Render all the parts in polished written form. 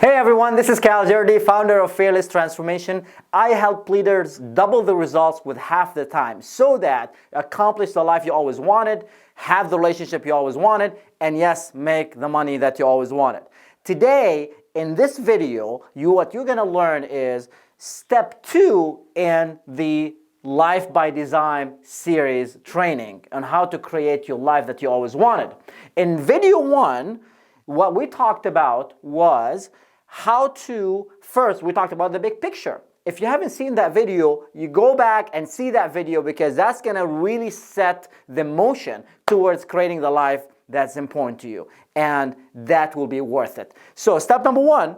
Hey everyone, this is Cal Jardy, founder of Fearless Transformation. I help leaders double the results with half the time so that you accomplish the life you always wanted, have the relationship you always wanted, and yes, make the money that you always wanted. Today, in this video, what you're gonna learn is step 2 in the Life by Design series training on how to create your life that you always wanted. In video 1, what we talked about was how to, first we talked about the big picture. If you haven't seen that video, you go back and see that video because that's gonna really set the motion towards creating the life that's important to you, and that will be worth it. So step number 1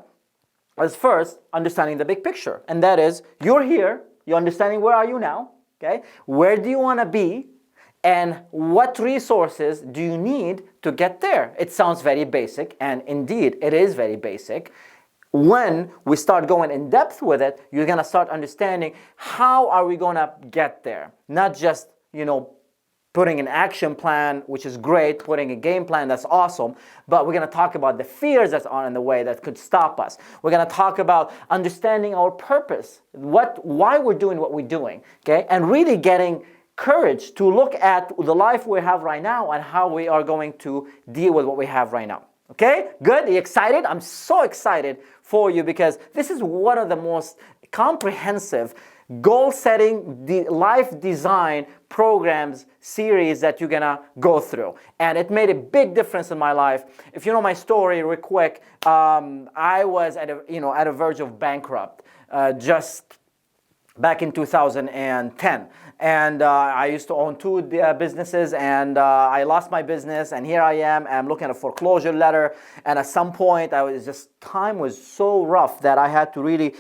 is first understanding the big picture, and that is you're here, you're understanding where are you now, okay? Where do you wanna be? And what resources do you need to get there? It sounds very basic, and indeed it is very basic. When we start going in depth with it, you're gonna start understanding how are we gonna get there? Not just, putting an action plan, which is great, putting a game plan, that's awesome, but we're gonna talk about the fears that are in the way that could stop us. We're gonna talk about understanding our purpose, why we're doing what we're doing, okay? And really getting courage to look at the life we have right now and how we are going to deal with what we have right now. Okay, good? Are you excited? I'm so excited for you because this is one of the most comprehensive goal-setting, life design programs series that you're gonna go through, and it made a big difference in my life. If you know my story, real quick, I was at a verge of bankrupt just back in 2010. And I used to own 2 businesses, and I lost my business, and here I am, I'm looking at a foreclosure letter, and at some point time was so rough that I had to really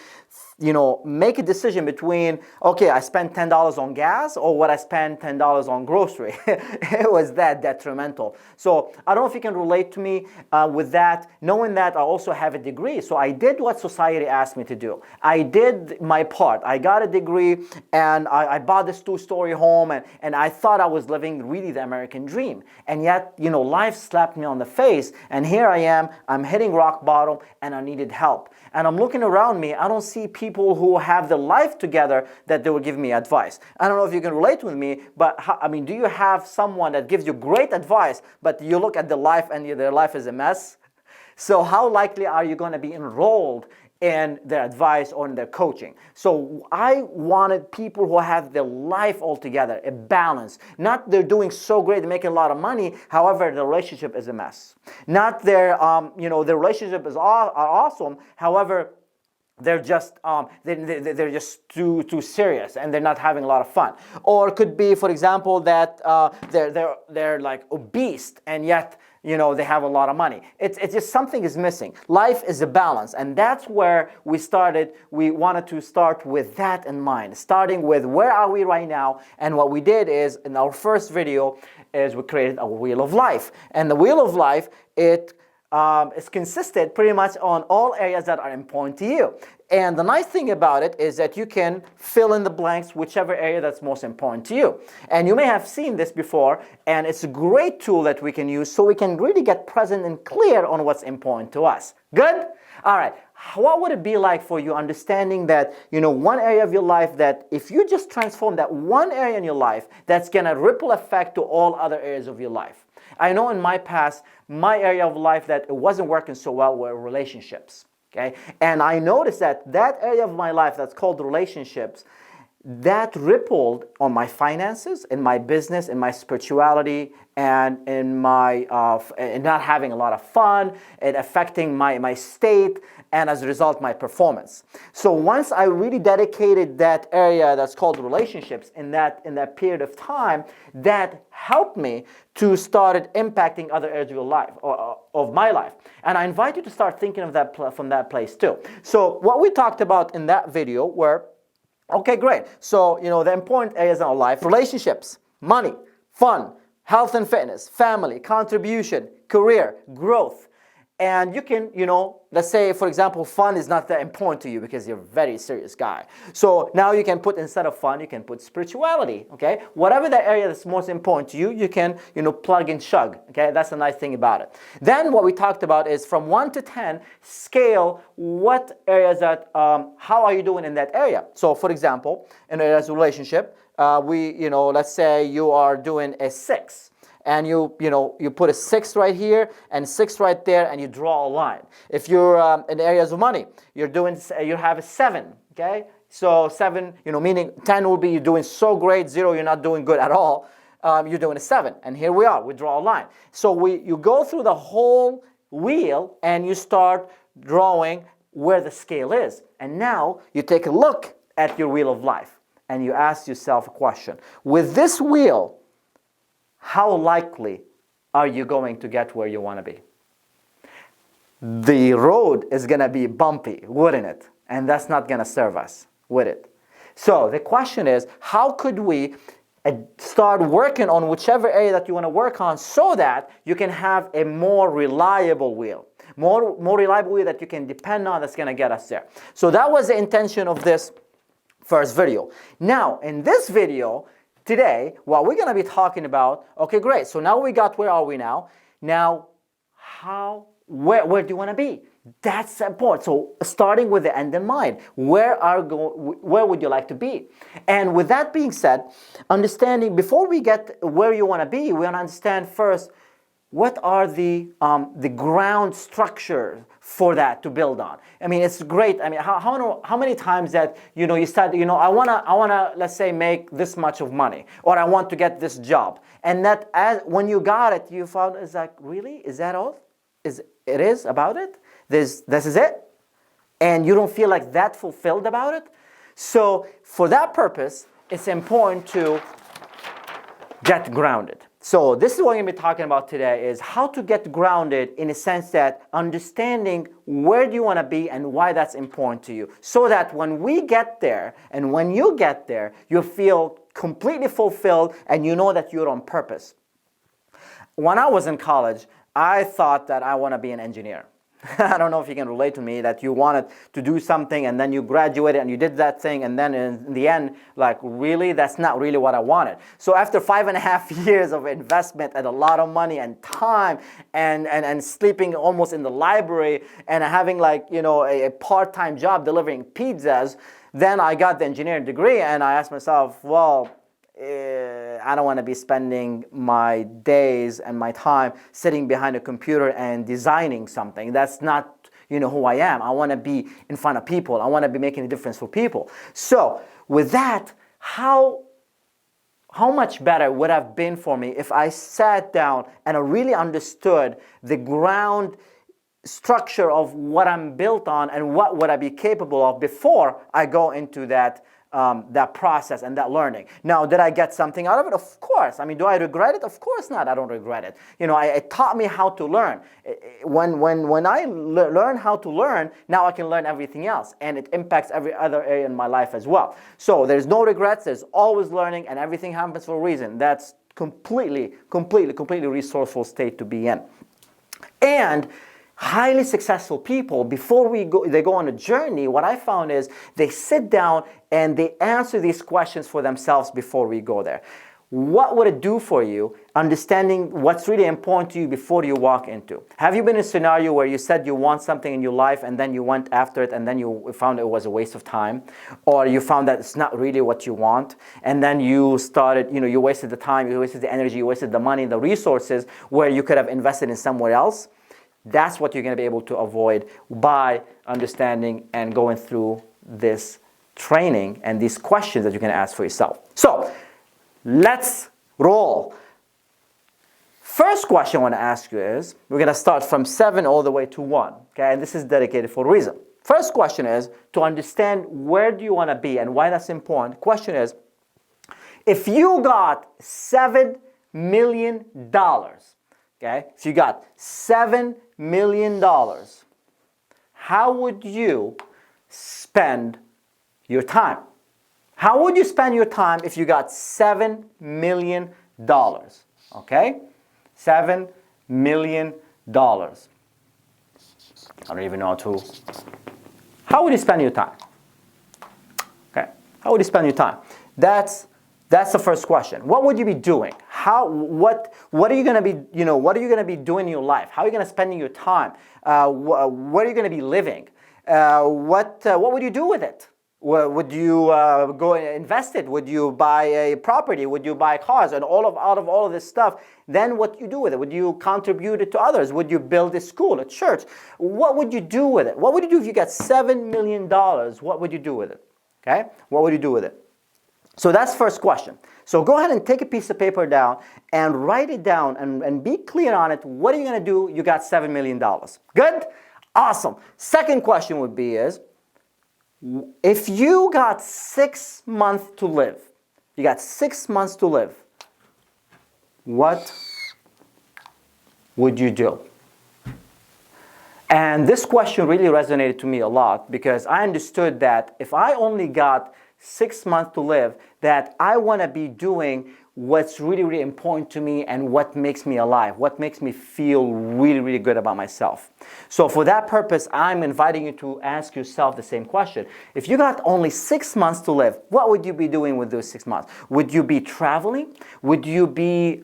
make a decision between, okay, I spent $10 on gas or what I spend $10 on grocery. It was that detrimental. So I don't know if you can relate to me with that, knowing that I also have a degree. So I did what society asked me to do. I did my part. I got a degree, and I bought this 2-story home, and I thought I was living really the American dream. And yet, life slapped me on the face, and here I am, I'm hitting rock bottom, and I needed help. And I'm looking around me, I don't see people who have the life together that they will give me advice. I don't know if you can relate with me, but do you have someone that gives you great advice, but you look at the life and their life is a mess? So how likely are you going to be enrolled in their advice or in their coaching? So I wanted people who have their life all together, a balance. Not they're doing so great, they're making a lot of money, however, the relationship is a mess. Not their relationship is awesome, however, they're just they're just too serious and they're not having a lot of fun. Or it could be, for example, that they're like obese and yet they have a lot of money. It's just something is missing. Life is a balance, and that's where we started. We wanted to start with that in mind, starting with where are we right now. And what we did is, in our first video, is we created a wheel of life. And the wheel of life, it's consisted pretty much on all areas that are important to you. And the nice thing about it is that you can fill in the blanks whichever area that's most important to you. And you may have seen this before, and it's a great tool that we can use so we can really get present and clear on what's important to us. Good? All right. What would it be like for you understanding that, one area of your life that if you just transform that one area in your life, that's going to ripple effect to all other areas of your life. I know in my past, my area of life that it wasn't working so well were relationships, okay? And I noticed that area of my life that's called relationships, that rippled on my finances, in my business, in my spirituality, and in my in not having a lot of fun, and affecting my state, and as a result, my performance. So once I really dedicated that area that's called relationships in that period of time, that helped me to start impacting other areas of your life, or of my life. And I invite you to start thinking of that from that place too. So what we talked about in that video were, okay, great. So, the important areas in our life: relationships, money, fun, health and fitness, family, contribution, career, growth. And you can, let's say, for example, fun is not that important to you because you're a very serious guy. So now you can put, instead of fun, you can put spirituality, okay? Whatever the area that's most important to you, you can, plug and chug, okay? That's the nice thing about it. Then what we talked about is from 1 to 10, scale what areas that, how are you doing in that area? So for example, in a relationship, let's say you are doing a 6. And you put a 6 right here and 6 right there, and you draw a line. If you're in areas of money, you have a 7, okay? So 7, meaning 10 will be you're doing so great, 0 you're not doing good at all. You're doing a 7, and here we are. We draw a line. So you go through the whole wheel and you start drawing where the scale is. And now you take a look at your wheel of life and you ask yourself a question: with this wheel, how likely are you going to get where you want to be? The road is going to be bumpy, wouldn't it? And that's not going to serve us, would it? So the question is, how could we start working on whichever area that you want to work on so that you can have a more reliable wheel, more reliable wheel that you can depend on, that's going to get us there. So that was the intention of this first video. Now, in this video, today, what we're going to be talking about, okay, great. So now we got, where are we now? Now, where do you want to be? That's important. So starting with the end in mind, where would you like to be? And with that being said, understanding, before we get where you want to be, we want to understand first, what are the ground structure for that to build on? I mean, it's great. I mean, how many times that you start, I wanna let's say make this much of money, or I want to get this job, and that when you got it, you found it's like, really, is that all? It is about it? This is it, and you don't feel like that fulfilled about it. So for that purpose, it's important to get grounded. So this is what we're going to be talking about today, is how to get grounded, in a sense that understanding where do you want to be and why that's important to you, so that when we get there and when you get there, you feel completely fulfilled and you know that you're on purpose. When I was in college, I thought that I want to be an engineer. I don't know if you can relate to me, that you wanted to do something and then you graduated and you did that thing, and then in the end, like, really, that's not really what I wanted. So after 5.5 years of investment and a lot of money and time and sleeping almost in the library and having a part-time job delivering pizzas, then I got the engineering degree, and I asked myself, well, I don't want to be spending my days and my time sitting behind a computer and designing something. That's not, who I am. I want to be in front of people. I want to be making a difference for people. So with that, how much better would it have been for me if I sat down and I really understood the ground structure of what I'm built on and what would I be capable of before I go into that process and that learning. Now, did I get something out of it? Of course. I mean, do I regret it? Of course not. I don't regret it. It taught me how to learn. When I learn how to learn, now I can learn everything else, and it impacts every other area in my life as well. So there's no regrets. There's always learning, and everything happens for a reason. That's completely resourceful state to be in. And highly successful people, before they go on a journey, what I found is they sit down and they answer these questions for themselves before we go there. What would it do for you, understanding what's really important to you before you walk into? Have you been in a scenario where you said you want something in your life and then you went after it and then you found it was a waste of time? Or you found that it's not really what you want, and then you started, you wasted the time, you wasted the energy, you wasted the money, the resources where you could have invested in somewhere else? That's what you're going to be able to avoid by understanding and going through this training and these questions that you can ask for yourself. So, let's roll. First question I want to ask you is, we're going to start from 7 all the way to 1. Okay, and this is dedicated for a reason. First question is, to understand where do you want to be and why that's important. Question is, if you got $7 million, okay, if you got $7 million, how would you spend your time? How would you spend your time if you got $7 million? Okay? $7 million. I don't even know how to. How would you spend your time? Okay, how would you spend your time? That's the first question. What would you be doing? What are you going to be, what are you going to be doing in your life? How are you going to spend your time? What are you going to be living? What would you do with it? Would you go and invest it? Would you buy a property? Would you buy cars? And out of all of this stuff, then what you do with it? Would you contribute it to others? Would you build a school, a church? What would you do with it? What would you do if you got $7 million? What would you do with it? Okay? What would you do with it? So that's first question. So go ahead and take a piece of paper down and write it down and be clear on it. What are you going to do? You got $7 million. Good? Awesome. Second question would be if you got 6 months to live, you got 6 months to live, what would you do? And this question really resonated to me a lot because I understood that if I only got 6 months to live, that I want to be doing what's really, really important to me and what makes me alive, what makes me feel really, really good about myself. So for that purpose, I'm inviting you to ask yourself the same question. If you got only 6 months to live, what would you be doing with those 6 months? Would you be traveling? Would you be,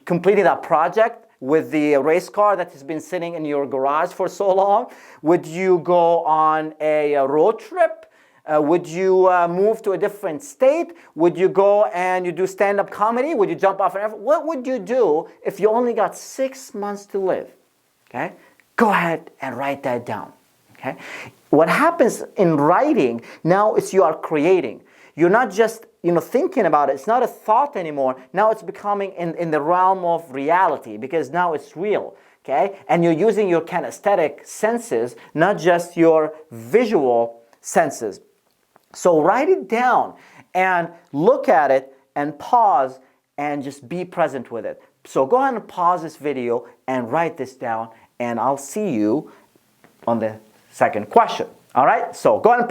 completing that project with the race car that has been sitting in your garage for so long? Would you go on a road trip? Would you move to a different state? Would you go and you do stand-up comedy? Would you jump off an airplane? What would you do if you only got 6 months to live? Okay? Go ahead and write that down. Okay? What happens in writing, now it's you are creating. You're not just thinking about it. It's not a thought anymore. Now it's becoming in the realm of reality because now it's real. Okay? And you're using your kinesthetic senses, not just your visual senses. So write it down and look at it and pause and just be present with it. So go ahead and pause this video and write this down, and I'll see you on the second question. All right? So go ahead and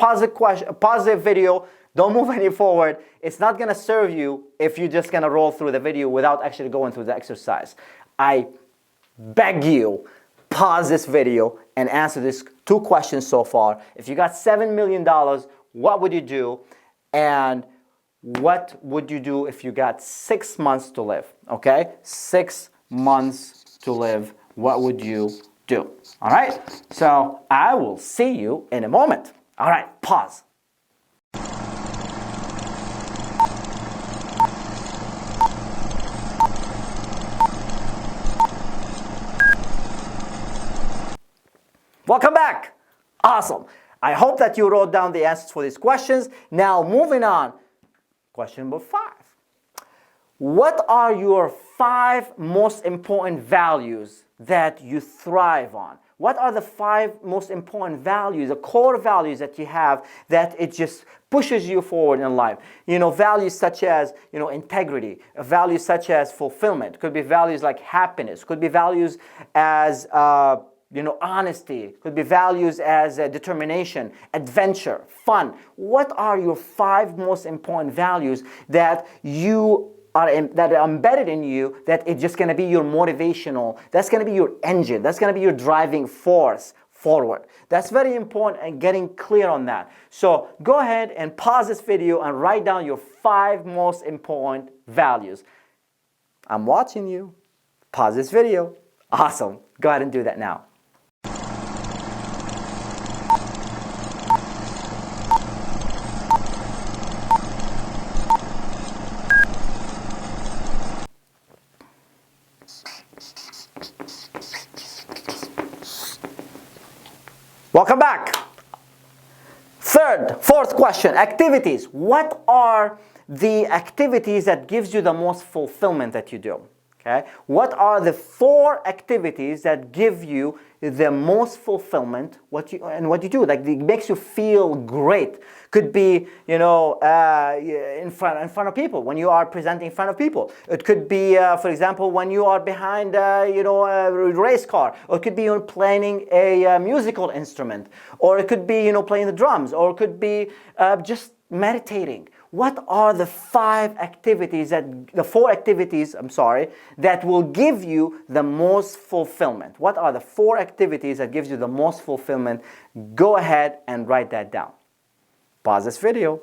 pause the video. Don't move any forward. It's not going to serve you if you're just going to roll through the video without actually going through the exercise. I beg you, pause this video and answer these 2 questions so far. If you got $7 million, what would you do? And what would you do if you got 6 months to live? Okay? 6 months to live. What would you do? All right? So I will see you in a moment. All right, pause. Welcome back. Awesome. I hope that you wrote down the answers for these questions. Now, moving on. Question number 5. What are your 5 most important values that you thrive on? What are the 5 most important values, the core values that you have that it just pushes you forward in life? Values such as, integrity, values such as fulfillment, could be values like happiness, could be values as, honesty, could be values as determination, adventure, fun. What are your 5 most important values that that are embedded in you, that it's just going to be your motivational, that's going to be your engine, that's going to be your driving force forward? That's very important, and getting clear on that. So go ahead and pause this video and write down your 5 most important values. I'm watching you. Pause this video. Awesome. Go ahead and do that now. Welcome back. Fourth question, activities. What are the activities that gives you the most fulfillment that you do? Okay? What are the 4 activities that give you the most fulfillment? What you do, like it makes you feel great. Could be, in front of people, when you are presenting in front of people. It could be, for example, when you are behind, a race car. Or it could be playing a musical instrument. Or it could be, playing the drums. Or it could be just meditating. what are the four activities, that will give you the most fulfillment? What are the 4 activities that gives you the most fulfillment? Go ahead and write that down. Pause this video.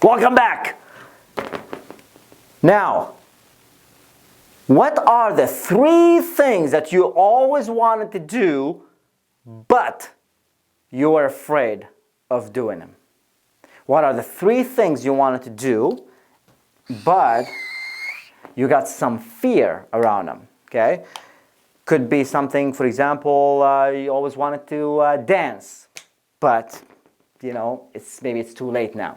Welcome back. Now, what are the 3 things that you always wanted to do, but you were afraid of doing them? What are the 3 things you wanted to do, but you got some fear around them? Okay? Could be something, for example, you always wanted to dance, but maybe it's too late now.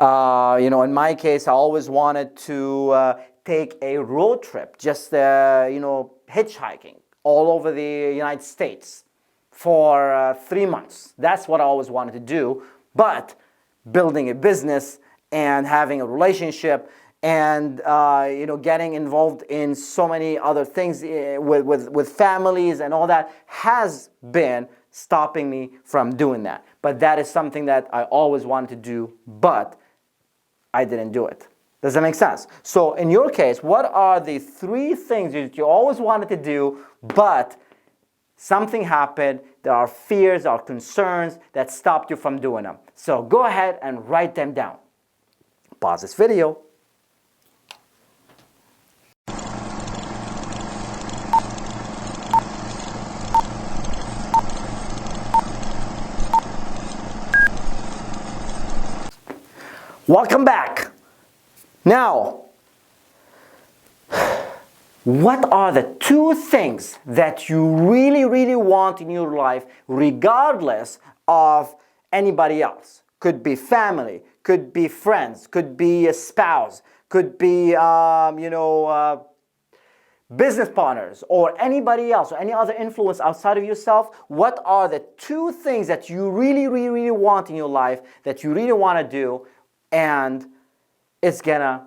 In my case, I always wanted to take a road trip, just hitchhiking all over the United States for 3 months. That's what I always wanted to do. But building a business and having a relationship and getting involved in so many other things with families and all that has been stopping me from doing that. But that is something that I always wanted to do, but I didn't do it. Does that make sense? So in your case, what are the 3 things that you always wanted to do, but something happened? There are fears, there are concerns that stopped you from doing them. So go ahead and write them down. Pause this video. Welcome back. Now, what are the 2 things that you really, really want in your life, regardless of anybody else? Could be family, could be friends, could be a spouse, could be, business partners, or anybody else, or any other influence outside of yourself. What are the 2 things that you really, really, really want in your life, that you really want to do, and it's gonna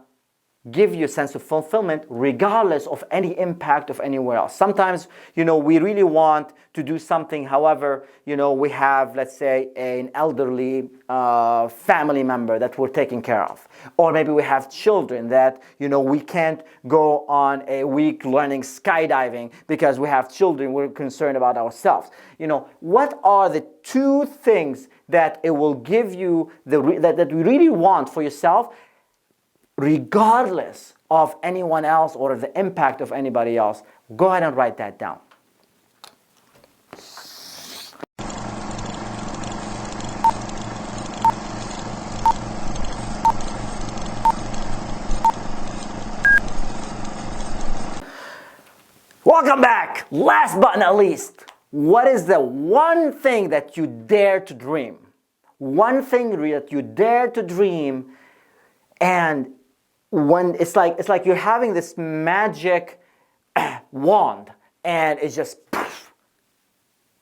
give you a sense of fulfillment regardless of any impact of anywhere else? Sometimes, we really want to do something. However, we have, let's say, an elderly family member that we're taking care of. Or maybe we have children that, we can't go on a week learning skydiving because we have children, we're concerned about ourselves. What are the 2 things that it will give you, that you really want for yourself, regardless of anyone else or the impact of anybody else? Go ahead and write that down. Welcome back. Last but not least, what is the one thing that you dare to dream? One thing that you dare to dream, and when it's like you're having this magic wand, and it's just poof,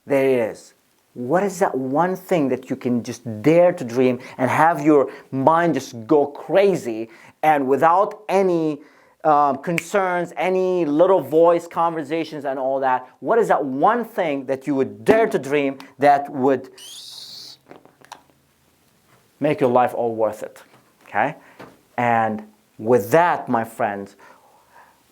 there it is. What is that one thing that you can just dare to dream and have your mind just go crazy, and without any concerns, any little voice conversations and all that? What is that one thing that you would dare to dream that would make your life all worth it? Okay? And with that, my friends,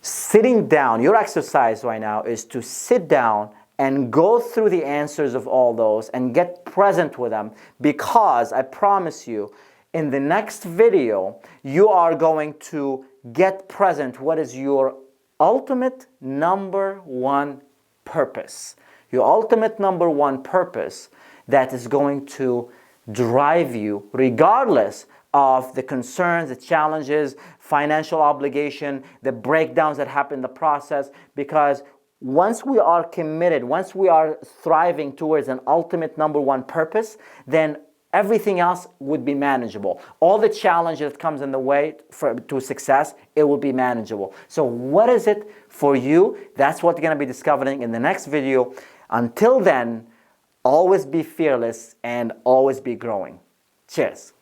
sitting down, your exercise right now is to sit down and go through the answers of all those and get present with them, because I promise you, in the next video, you are going to get present what is your ultimate number 1 purpose. Your ultimate number 1 purpose that is going to drive you regardless of the concerns, the challenges, financial obligation, the breakdowns that happen in the process. Because once we are committed, once we are thriving towards an ultimate number 1 purpose, then everything else would be manageable. All the challenges that comes in the way to success, it will be manageable. So what is it for you? That's what you're going to be discovering in the next video. Until then, always be fearless and always be growing. Cheers.